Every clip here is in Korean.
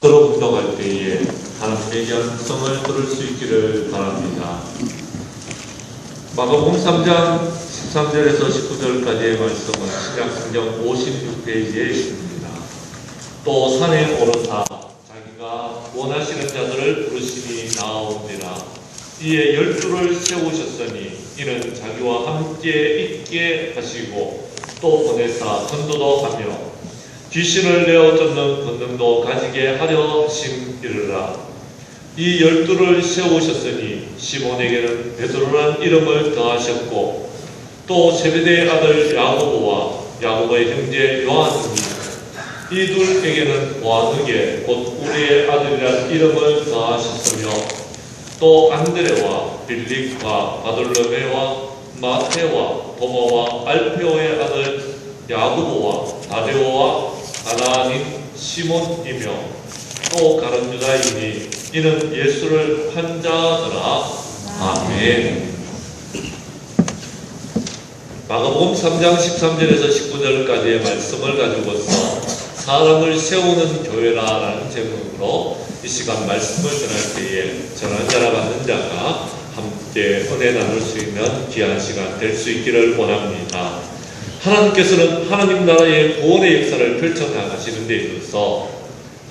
들어분동할 때에 하나님의 양성을 들을 수 있기를 바랍니다. 마가복음 3장 13절에서 19절까지의 말씀은 신약성경 56페이지에 있습니다. 또 산에 오르사 자기가 원하시는 자들을 부르시니 나아온지라. 이에 12를 세우셨으니 이는 자기와 함께 있게 하시고 또 보내사 전도도 하며 귀신을 내어 쫓는 권능도 가지게 하려 하심이르라. 이 12를 세우셨으니 시몬에게는 베드로라는 이름을 더하셨고 또 세베대의 아들 야고보와 야고보의 형제 요한이니 이 둘에게는 보아느게 곧 우리의 아들이라는 이름을 더하셨으며 또 안드레와 빌립과 바돌로메와 마테와 도마와 알페오의 아들 야고보와 다데오와 가나안인 시몬이며 또 가룟 유다이니 이는 예수를 환자더라. 아멘. 마가복음 3장 13절에서 19절까지의 말씀을 가지고서 사람을 세우는 교회라라는 제목으로 이 시간 말씀을 전할 때에 전한 자라 받는 자가 함께 은혜 나눌 수 있는 귀한 시간 될 수 있기를 원합니다. 하나님께서는 하나님 나라의 구원의 역사를 펼쳐나가시는 데 있어서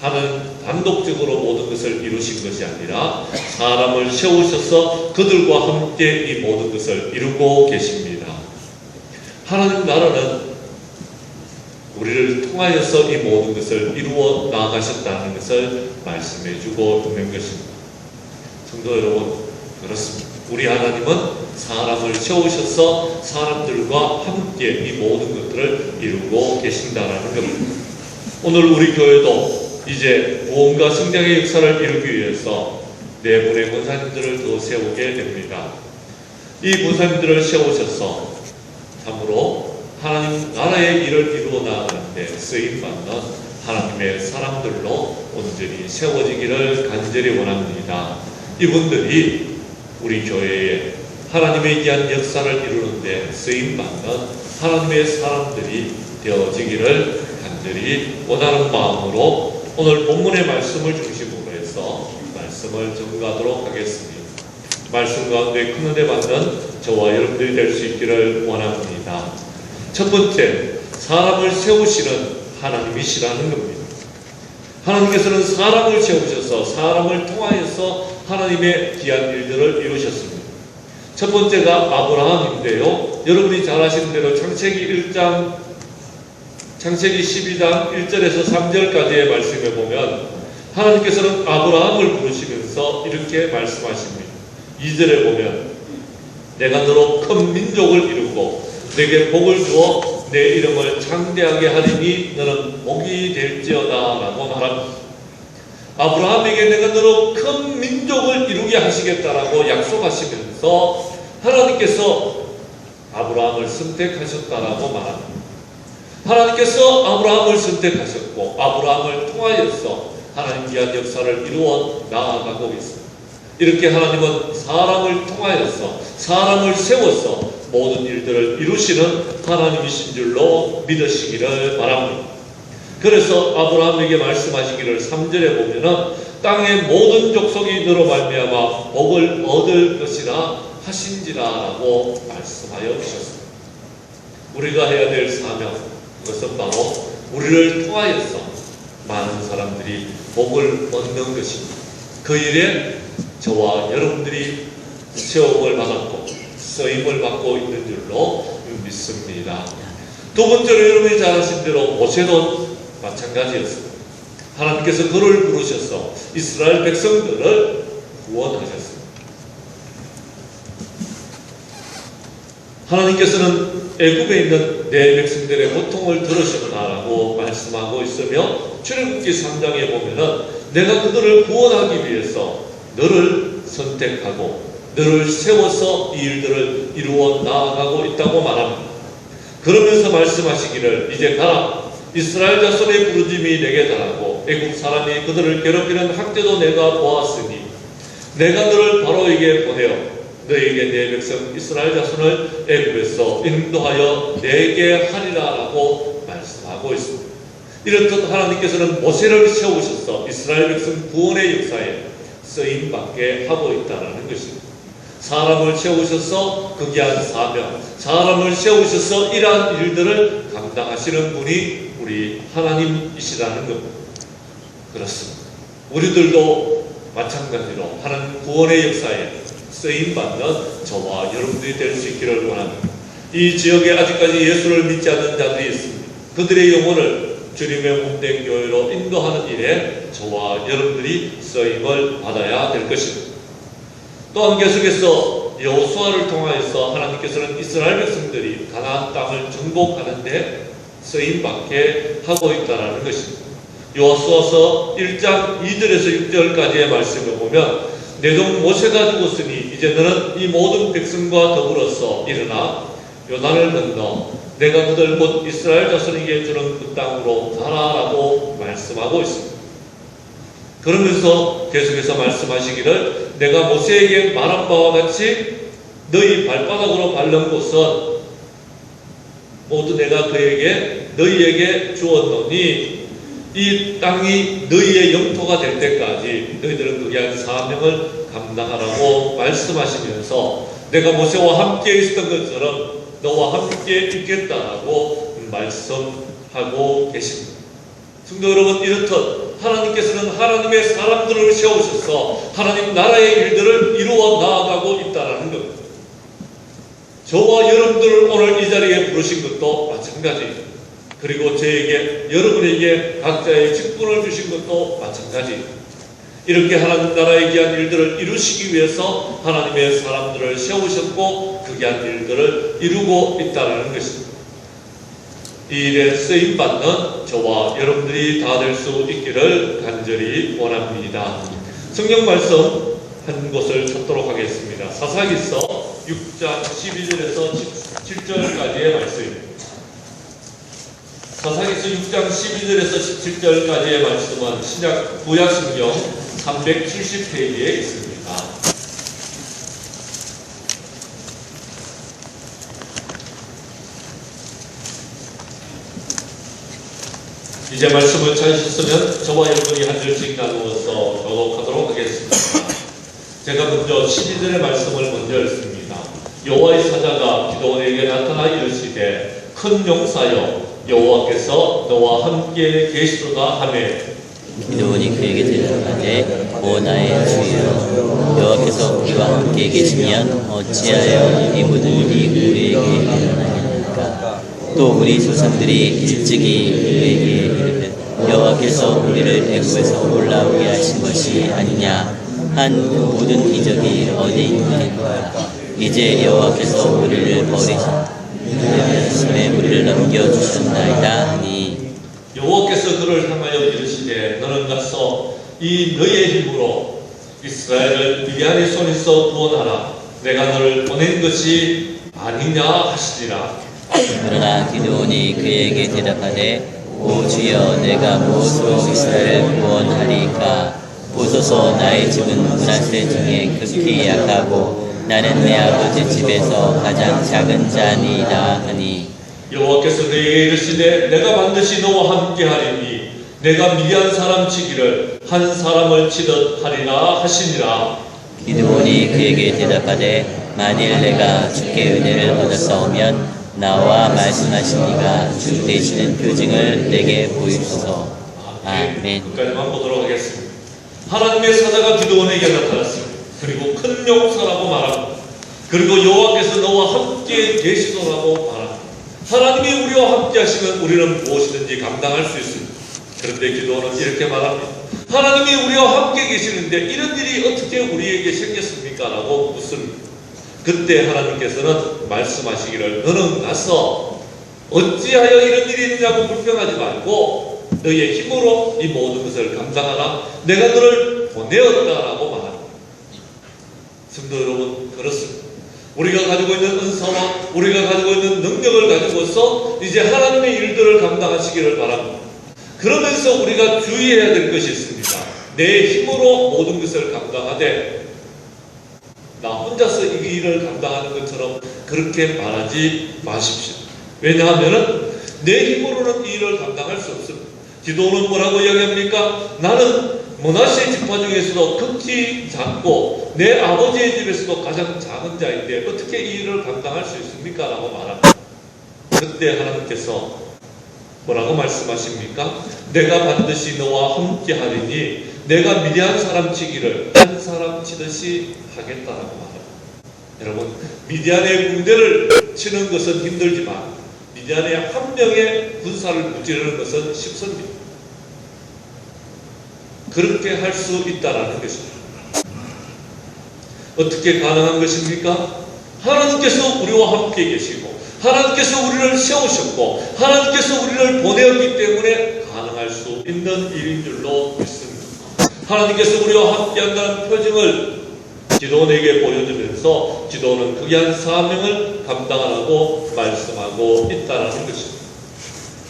하나님 단독적으로 모든 것을 이루신 것이 아니라 사람을 세우셔서 그들과 함께 이 모든 것을 이루고 계십니다. 하나님 나라는 우리를 통하여서 이 모든 것을 이루어 나가셨다는 것을 말씀해 주고 있는 것입니다. 성도 여러분, 그렇습니다. 우리 하나님은 사람을 세우셔서 사람들과 함께 이 모든 것들을 이루고 계신다는 겁니다. 오늘 우리 교회도 이제 구원과 성장의 역사를 이루기 위해서 네 분의 권사님들을 더 세우게 됩니다. 이 권사님들을 세우셔서 참으로 하나님 나라의 일을 이루어 나가는데 쓰임받는 하나님의 사람들로 온전히 세워지기를 간절히 원합니다. 이분들이 우리 교회에 하나님의 귀한 역사를 이루는데 쓰임받는 하나님의 사람들이 되어지기를 간절히 원하는 마음으로 오늘 본문의 말씀을 중심으로 해서 말씀을 전가하도록 하겠습니다. 말씀 가운데 큰 은혜 받는 저와 여러분들이 될 수 있기를 원합니다. 첫 번째, 사람을 세우시는 하나님이시라는 겁니다. 하나님께서는 사람을 세우셔서 사람을 통하여서 하나님의 귀한 일들을 이루셨습니다. 첫 번째가 아브라함인데요. 여러분이 잘 아시는 대로 창세기 12장 1절에서 3절까지의 말씀에 보면 하나님께서는 아브라함을 부르시면서 이렇게 말씀하십니다. 2절에 보면 내가 너로 큰 민족을 이루고 내게 복을 주어 내 이름을 창대하게 하리니 너는 복이 될지어다 라고 말합니다. 아브라함에게 내가 너로 큰 민족을 이루게 하시겠다라고 약속하시면서 하나님께서 아브라함을 선택하셨다라고 말합니다. 하나님께서 아브라함을 선택하셨고 아브라함을 통하여서 하나님 귀한 역사를 이루어 나아가고 있습니다. 이렇게 하나님은 사람을 통하여서 사람을 세워서 모든 일들을 이루시는 하나님이신 줄로 믿으시기를 바랍니다. 그래서 아브라함에게 말씀하시기를 3절에 보면은 땅의 모든 족속이 너로 말미암아 복을 얻을 것이라 하신지라라고 말씀하여 주셨습니다. 우리가 해야 될 사명, 그것은 바로 우리를 통하여서 많은 사람들이 복을 얻는 것입니다. 그 일에 저와 여러분들이 세움을 받았고 쓰임을 받고 있는 줄로 믿습니다. 두 번째로 여러분이 잘 아신 대로 모세도 마찬가지였습니다. 하나님께서 그를 부르셔서 이스라엘 백성들을 구원하셨습니다. 하나님께서는 애굽에 있는 내 백성들의 고통을 들으셨다라고 말씀하고 있으며 출애굽기 3장에 보면은 내가 그들을 구원하기 위해서 너를 선택하고 너를 세워서 이 일들을 이루어 나아가고 있다고 말합니다. 그러면서 말씀하시기를 이제 가라. 이스라엘 자손의 부르짐이 내게 달하고 애굽 사람이 그들을 괴롭히는 학대도 내가 보았으니 내가 너를 바로에게 보내어 너에게 내 백성 이스라엘 자손을 애굽에서 인도하여 내게 하리라라고 말씀하고 있습니다. 이렇듯 하나님께서는 모세를 세우셔서 이스라엘 백성 구원의 역사에 쓰임받게 하고 있다는 것입니다. 사람을 세우셔서 그 귀한 사명, 사람을 세우셔서 이러한 일들을 감당하시는 분이 우리 하나님이시라는 겁니다. 그렇습니다. 우리들도 마찬가지로 하나님 구원의 역사에 쓰임받는 저와 여러분들이 될 수 있기를 원합니다. 이 지역에 아직까지 예수를 믿지 않는 자들이 있습니다. 그들의 영혼을 주님의 몸된 교회로 인도하는 일에 저와 여러분들이 쓰임을 받아야 될 것입니다. 또한 계속해서 여호수아를 통하여서 하나님께서는 이스라엘 백성들이 가나안 땅을 정복하는 데 쓰임받게 하고 있다는 것입니다. 여호수아서 1장 2절에서 6절까지의 말씀을 보면 내 종 모세가 죽었으니 이제 너는 이 모든 백성과 더불어서 일어나 요단을 건너 내가 그들 곧 이스라엘 자손에게 주는 그 땅으로 가라라고 말씀하고 있습니다. 그러면서 계속해서 말씀하시기를 내가 모세에게 말한 바와 같이 너희 발바닥으로 밟는 곳은 모두 내가 너희에게 주었노니 이 땅이 너희의 영토가 될 때까지 너희들은 그 귀한 사명을 감당하라고 말씀하시면서 내가 모세와 함께 있었던 것처럼 너와 함께 있겠다라고 말씀하고 계십니다. 성도 여러분, 이렇듯 하나님께서는 하나님의 사람들을 세우셔서 하나님 나라의 일들을 이루어 나아가고 있다는 겁니다. 저와 여러분들을 오늘 이 자리에 부르신 것도 마찬가지입니다. 그리고 저에게, 여러분에게 각자의 직분을 주신 것도 마찬가지입니다. 이렇게 하나님 나라의 귀한 일들을 이루시기 위해서 하나님의 사람들을 세우셨고 그 귀한 일들을 이루고 있다는 것입니다. 이 일에 쓰임받는 저와 여러분들이 다 될 수 있기를 간절히 원합니다. 성경 말씀 한 곳을 찾도록 하겠습니다. 사사기서 6장 12절에서 17절까지의 말씀입니다. 사사기서 6장 12절에서 17절까지의 말씀은 구약성경 370페이지에 있습니다. 이제 말씀을 찾으셨으면 저와 여러분이 한 절씩 나누어서 교독하도록 하겠습니다. 제가 먼저 12절의 말씀을 먼저 읽습니다. 여호와의 사자가 기드온에게 나타나 이르시되 큰 용사여 여호와께서 너와 함께 계시도다 하매 기드온이 그에게 대답하되 오 나의 주여 여호와께서 우리와 함께 계시면 어찌하여 이 모든 일이 우리에게 일어나겠는가. 또 우리 조상들이 일찍이 우리에게 이르되 여호와께서 우리를 애굽에서 올라오게 하신 것이 아니냐 한 그 모든 기적이 어디 있느냐. 이제 여호와께서 우리를 버리심에 우리를 넘겨주셨나이다 하니 여호와께서 그를 향하여 이르시되 너는 가서 이 너의 힘으로 이스라엘을 미디안의 손에서 구원하라. 내가 너를 보낸 것이 아니냐 하시니라. 그러나 기드온이 그에게 대답하되 오 주여 내가 무엇으로 이스라엘을 구원하리까. 보소서 나의 집은 므낫세 중에 극히 약하고 나는 내 아버지 집에서 가장 작은 자니이다 하니 여호와께서 그에게 이르시되 내가 반드시 너와 함께하리니 내가 미디안 사람 치기를 한 사람을 치듯 하리라 하시니라. 기드온이 그에게 대답하되 만일 내가 주께 은혜를 얻어서 오면 나와 말씀하신 이가 주 되시는 표징을 내게 보이소서. 아멘. 끝까지만 보도록 하겠습니다. 하나님의 사자가 기드온에게 나타났습니다. 그리고 큰 용사라고 말합니다. 그리고 여호와께서 너와 함께 계시도라고 말합니다. 하나님이 우리와 함께 하시면 우리는 무엇이든지 감당할 수 있습니다. 그런데 기드온은 이렇게 말합니다. 하나님이 우리와 함께 계시는데 이런 일이 어떻게 우리에게 생겼습니까? 라고 묻습니다. 그때 하나님께서는 말씀하시기를 너는 가서 어찌하여 이런 일이 있느냐고 불평하지 말고 너희의 힘으로 이 모든 것을 감당하라. 내가 너를 보내었다라고 말합니다. 성도 여러분, 그렇습니다. 우리가 가지고 있는 은사와 우리가 가지고 있는 능력을 가지고서 이제 하나님의 일들을 감당하시기를 바랍니다. 그러면서 우리가 주의해야 될 것이 있습니다. 내 힘으로 모든 것을 감당하되 나 혼자서 이 일을 감당하는 것처럼 그렇게 말하지 마십시오. 왜냐하면 내 힘으로는 이 일을 감당할 수 없습니다. 디도는 뭐라고 이야기합니까? 나는 므낫세 지파 중에서도 극히 작고 내 아버지의 집에서도 가장 작은 자인데 어떻게 이 일을 감당할 수 있습니까? 라고 말합니다. 그때 하나님께서 뭐라고 말씀하십니까? 내가 반드시 너와 함께 하리니 내가 미디안 사람 치기를 한 사람 치듯이 하겠다라고 말합니다. 여러분, 미디안의 군대를 치는 것은 힘들지만 미디안의 한 명의 군사를 무찌르는 것은 쉽습니다. 그렇게 할 수 있다라는 것입니다. 어떻게 가능한 것입니까? 하나님께서 우리와 함께 계시고 하나님께서 우리를 세우셨고 하나님께서 우리를 보내었기 때문에 가능할 수 있는 일인 줄로 믿습니다. 하나님께서 우리와 함께한다는 표징을 기도원에게 보여주면서 기도원은 극한 사명을 감당하라고 말씀하고 있다는 것입니다.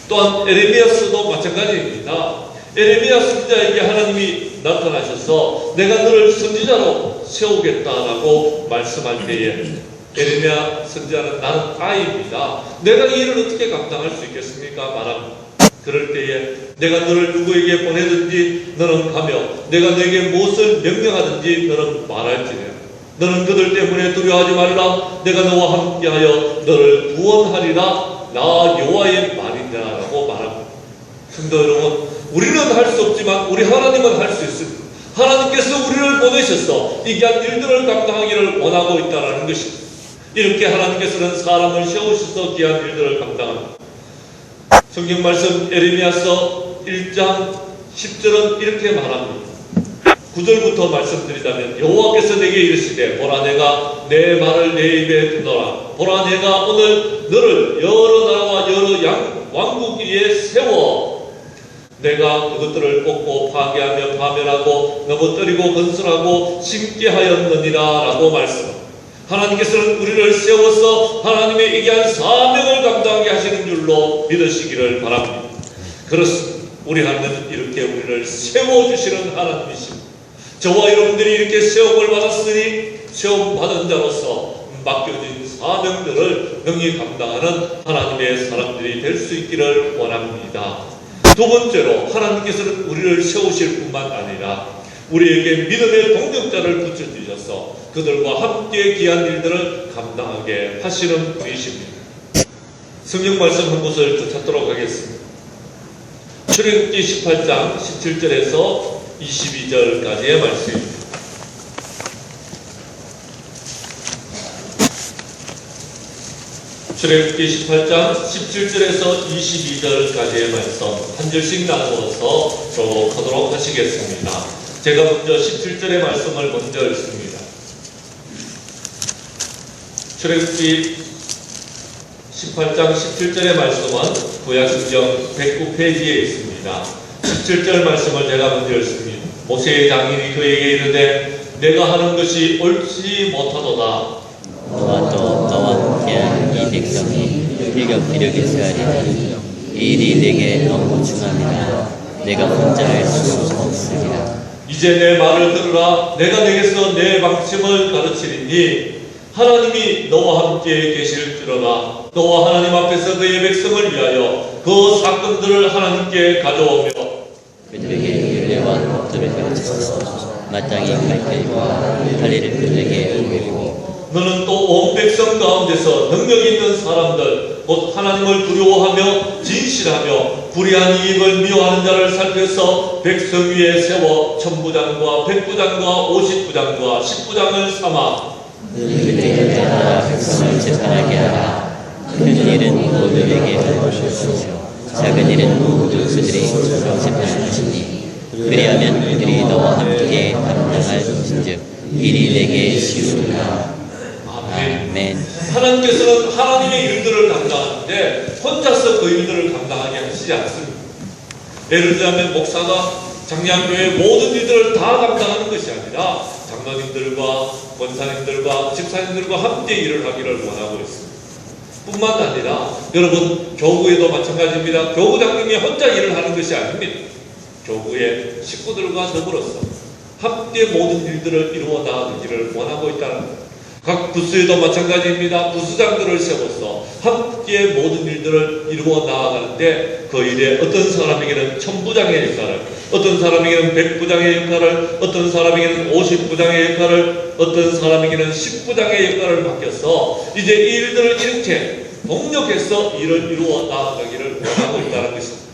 또한 에레미야서도 마찬가지입니다. 에레미야 선지자에게 하나님이 나타나셔서 내가 너를 선지자로 세우겠다라고 말씀할 때에 에레미야 선지자는 나는 아이입니다. 내가 이 일을 어떻게 감당할 수 있겠습니까? 말합니다. 그럴 때에 내가 너를 누구에게 보내든지 너는 가며 내가 너에게 무엇을 명령하든지 너는 말할지니라. 너는 그들 때문에 두려워하지 말라. 내가 너와 함께하여 너를 구원하리라. 나 여호와의 말이니라라고 말합니다. 성도 여러분, 우리는 할 수 없지만 우리 하나님은 할 수 있습니다. 하나님께서 우리를 보내셔서 이 귀한 일들을 감당하기를 원하고 있다는 것입니다. 이렇게 하나님께서는 사람을 세우셔서 귀한 일들을 감당합니다. 성경 말씀 에레미야서 1장 10절은 이렇게 말합니다. 9절부터 말씀드리자면 여호와께서 내게 이르시되 보라 내가 내 말을 내 입에 두노라. 보라 내가 오늘 너를 여러 나라와 여러 왕국 위에 세워 내가 그것들을 뽑고 파괴하며 파멸하고 넘어뜨리고 건설하고 심게 하였느니라 라고 말씀합니다. 하나님께서는 우리를 세워서 하나님의 이기한 사명을 감당하게 하시는 줄로 믿으시기를 바랍니다. 그렇습니다. 우리 하나님은 이렇게 우리를 세워주시는 하나님이십니다. 저와 여러분들이 이렇게 세움을 받았으니 세움 받은 자로서 맡겨진 사명들을 능히 감당하는 하나님의 사람들이 될 수 있기를 원합니다. 두 번째로 하나님께서는 우리를 세우실 뿐만 아니라 우리에게 믿음의 동력자를 붙여주셔서 그들과 함께 귀한 일들을 감당하게 하시는 분이십니다. 성경 말씀 한 곳을 더 찾도록 하겠습니다. 출애굽기 18장 17절에서 22절까지의 말씀입니다. 출애굽기 18장 17절에서 22절까지의 말씀 한 절씩 나누어서 교독하도록 하시겠습니다. 제가 먼저 17절의 말씀을 먼저 읽습니다. 출애굽기 18장 17절의 말씀은 구약성경 109페이지에 있습니다. 17절 말씀을 제가 먼저 읽습니다. 모세의 장인이 그에게 이르되 내가 하는 것이 옳지 못하도다. 너와 또 너와 함께한 이 백성이 일격기력에서 하리니 이 일이 내게 너무 중함이라 내가 혼자 할 수 없으리라. 이제 내 말을 들으라. 내가 내게서 내 방침을 가르치리니 하나님이 너와 함께 계실지로다. 너와 하나님 앞에서 그의 백성을 위하여 그 사건들을 하나님께 가져오며 그들에게 율례와 법도를 가르치소서. 마땅히 갈 길과 달리를 그들에게 알리고 너는 또 온 백성 가운데서 능력 있는 사람들 곧 하나님을 두려워하며 진실하며 불의한 이익을 미워하는 자를 살펴서 백성 위에 세워 천부장과 백부장과 50부장과 10부장을 삼아 그들에게 따라 백성을 재판하게 하라. 큰 일은 모두에게 알려주시오. 작은 일은 모두 그들이 재판하시니 그리하면 그들이 너와 함께 감당할 것인즉 일이 내게 쉬우리라. 아멘. 하나님께서는 하나님의 일들을 감당하는데 혼자서 그 일들을 감당하게 하시지 않습니다. 예를 들자면 목사가 장량교회 모든 일들을 다 감당하는 것이 아니라 장로님들과 권사님들과 집사님들과 함께 일을 하기를 원하고 있습니다. 뿐만 아니라 여러분 교구에도 마찬가지입니다. 교구장님이 혼자 일을 하는 것이 아닙니다. 교구의 식구들과 더불어서 함께 모든 일들을 이루어 나가기를 원하고 있다는 것. 각 부스에도 마찬가지입니다. 부수장들을 세워서 함께 모든 일들을 이루어 나아가는데 그 일에 어떤 사람에게는 천부장의 역할을, 어떤 사람에게는 백부장의 역할을, 어떤 사람에게는 50부장의 역할을, 어떤 사람에게는 10부장의 역할을 맡겨서 이제 이 일들을 이렇게 동력해서 일을 이루어 나아가기를 원하고 있다는 것입니다.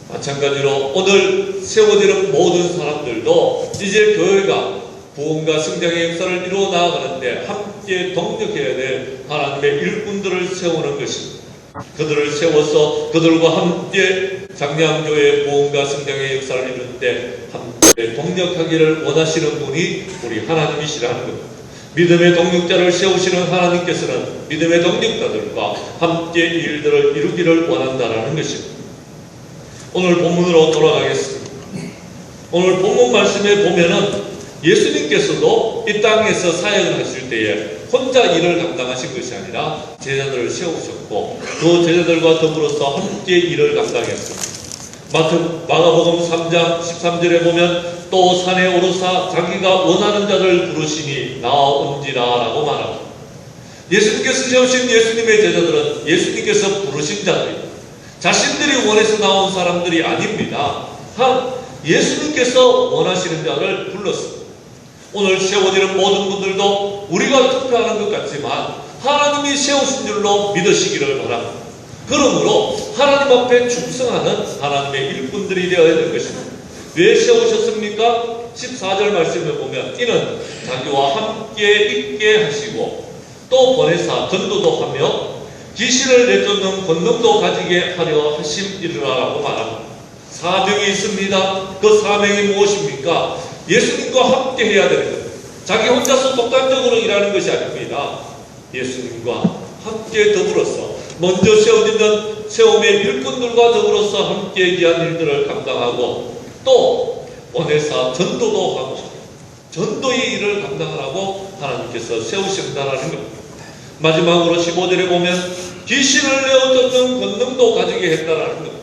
마찬가지로 오늘 세워지는 모든 사람들도 이제 교회가 부흥과 성장의 역사를 이루어 나아가는데 함께 동력해야 될 하나님의 일꾼들을 세우는 것입니다. 그들을 세워서 그들과 함께 장량교회의 부흥과 성장의 역사를 이루는데 함께 동력하기를 원하시는 분이 우리 하나님이시라는 겁니다. 믿음의 동력자를 세우시는 하나님께서는 믿음의 동력자들과 함께 이 일들을 이루기를 원한다는 것입니다. 오늘 본문으로 돌아가겠습니다. 오늘 본문 말씀에 보면은 예수님께서도 이 땅에서 사역을 하실 때에 혼자 일을 감당하신 것이 아니라 제자들을 세우셨고 그 제자들과 더불어서 함께 일을 감당했습니다. 마가복음 3장 13절에 보면 또 산에 오르사 자기가 원하는 자를 부르시니 나온지라 라고 말합니다. 예수님께서 세우신 예수님의 제자들은 예수님께서 부르신 자들입니다. 자신들이 원해서 나온 사람들이 아닙니다. 예수님께서 원하시는 자를 불렀습니다. 오늘 세워지는 모든 분들도 우리가 투표하는 것 같지만 하나님이 세우신 줄로 믿으시기를 바랍니다. 그러므로 하나님 앞에 충성하는 하나님의 일꾼들이 되어야 될 것입니다. 왜 세우셨습니까? 14절 말씀을 보면 이는 자기와 함께 있게 하시고 또 보내사 전도도 하며 귀신을 내쫓는 권능도 가지게 하려 하심이라고 말합니다. 사명이 있습니다. 그 사명이 무엇입니까? 예수님과 함께 해야 되는 겁니다. 자기 혼자서 독단적으로 일하는 것이 아닙니다. 예수님과 함께 더불어서 먼저 세워지는 세움의 일꾼들과 더불어서 함께 귀한 일들을 감당하고 또 보내사 전도도 하고 전도의 일을 감당하라고 하나님께서 세우신다라는 겁니다. 마지막으로 15절에 보면 귀신을 내어쫓는 권능도 가지게 했다라는 겁니다.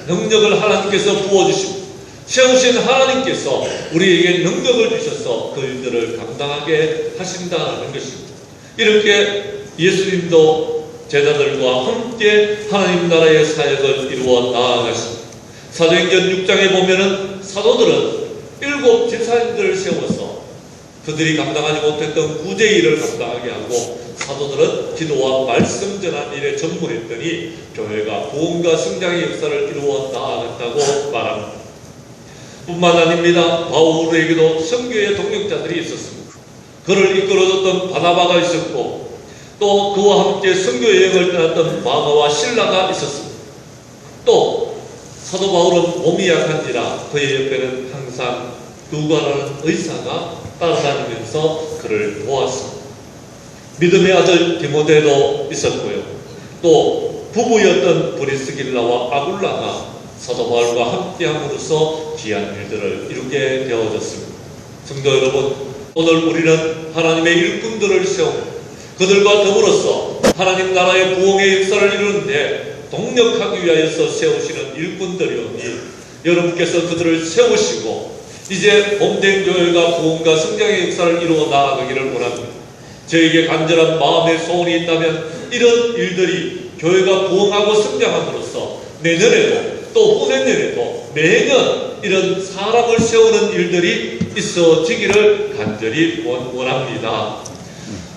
능력을 하나님께서 부어주시고 세우신 하나님께서 우리에게 능력을 주셔서 그 일들을 감당하게 하신다는 것입니다. 이렇게 예수님도 제자들과 함께 하나님 나라의 사역을 이루어 나아가십니다. 사도행전 6장에 보면은 사도들은 7 집사님들을 세워서 그들이 감당하지 못했던 구제 일을 감당하게 하고 사도들은 기도와 말씀 전한 일에 전무했더니 교회가 부흥과 성장의 역사를 이루어 나아갔다고 말합니다. 뿐만 아닙니다. 바울에게도 선교의 동력자들이 있었습니다. 그를 이끌어줬던 바나바가 있었고 또 그와 함께 선교 여행을 떠났던 바나와 실라가 있었습니다. 또 사도 바울은 몸이 약한지라 그의 옆에는 항상 누가라는 의사가 따라다니면서 그를 도왔습니다. 믿음의 아들 디모데도 있었고요. 또 부부였던 브리스길라와 아굴라가 사도 바울과 함께함으로써 귀한 일들을 이루게 되어졌습니다. 성도 여러분, 오늘 우리는 하나님의 일꾼들을 세우고 그들과 더불어서 하나님 나라의 부흥의 역사를 이루는데 동력하기 위하여서 세우시는 일꾼들이오니 여러분께서 그들을 세우시고 이제 몸된 교회가 부흥과 성장의 역사를 이루어 나아가기를 원합니다. 저에게 간절한 마음의 소원이 있다면 이런 일들이 교회가 부흥하고 성장함으로써 내년에도 또 후내년에도 매년 이런 사람을 세우는 일들이 있어지기를 간절히 원합니다.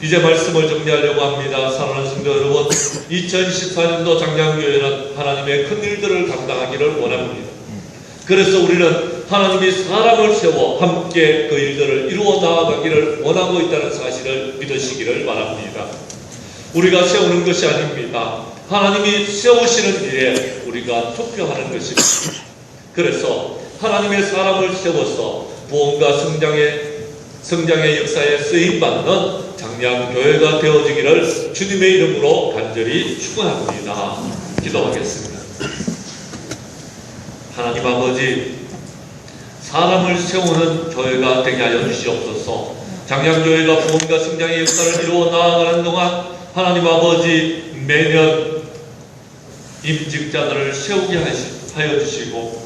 이제 말씀을 정리하려고 합니다. 사랑하는 성도 여러분, 2014년도 장량교회는 하나님의 큰 일들을 감당하기를 원합니다. 그래서 우리는 하나님이 사람을 세워 함께 그 일들을 이루어 나아가기를 원하고 있다는 사실을 믿으시기를 바랍니다. 우리가 세우는 것이 아닙니다. 하나님이 세우시는 일에 우리가 투표하는 것입니다. 그래서 하나님의 사람을 세워서 부흥과 성장의 역사에 쓰임받는 장량교회가 되어지기를 주님의 이름으로 간절히 축원합니다. 기도하겠습니다. 하나님 아버지, 사람을 세우는 교회가 되게 하여 주시옵소서. 장량교회가 부흥과 성장의 역사를 이루어 나아가는 동안 하나님 아버지 매년 임직자들을 세우게 하여 주시고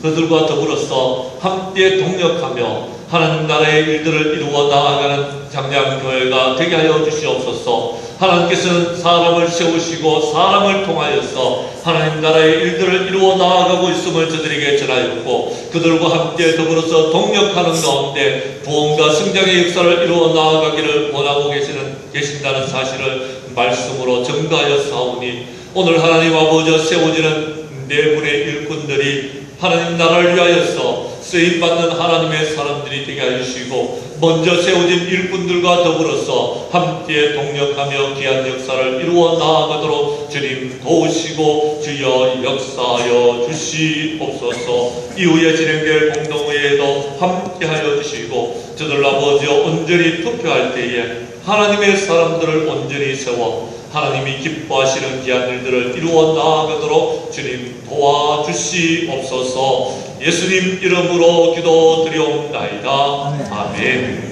그들과 더불어서 함께 동력하며 하나님 나라의 일들을 이루어 나아가는 장량교회가 되게 하여 주시옵소서. 하나님께서는 사람을 세우시고 사람을 통하여서 하나님 나라의 일들을 이루어 나아가고 있음을 저들에게 전하였고, 그들과 함께 더불어서 동력하는 가운데 부흥과 성장의 역사를 이루어 나아가기를 원하고 계신다는 사실을 말씀으로 증거하여 사오니, 오늘 하나님 아버지 세워지는 네 분의 일꾼들이 하나님 나라를 위하여서 쓰임받는 하나님의 사람들이 되게 하시고, 먼저 세워진 일꾼들과 더불어서 함께 동력하며 귀한 역사를 이루어 나아가도록 주님 도우시고 주여 역사하여 주시옵소서. 이후에 진행될 공동회에도 함께하여 주시고, 저들 아버지 온전히 투표할 때에 하나님의 사람들을 온전히 세워 하나님이 기뻐하시는 귀한 일들을 이루어 나아가도록 주님 도와주시옵소서. 예수님 이름으로 기도드리옵나이다. 아멘.